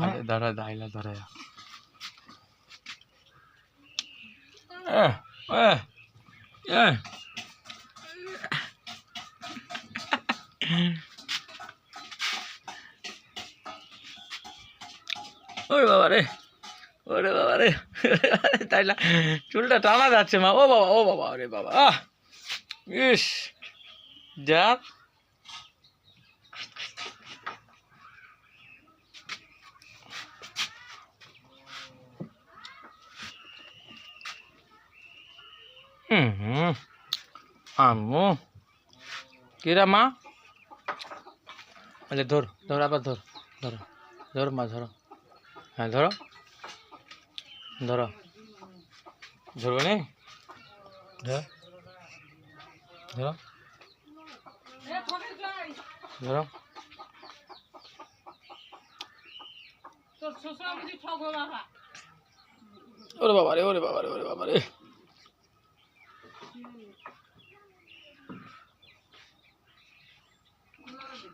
আরে ধরা দাইলা ধরে ওরে বাবা রে, ওরে বাবা রে, তাইলা চুলটা টানা যাচ্ছে মা। ও বাবা, ও বাবা, ওরে বাবা, ইস যা। আম্মু কিরা মা? আরে ধর ধর, আবার ধর, ধরো ধরো মা, ধরো, হ্যাঁ ধরো ধরো, ধরবে নি, ধরো ধরো ধরো। ওরে বাবা রে, ওরে বাবা রে, ওরে বাবা রে।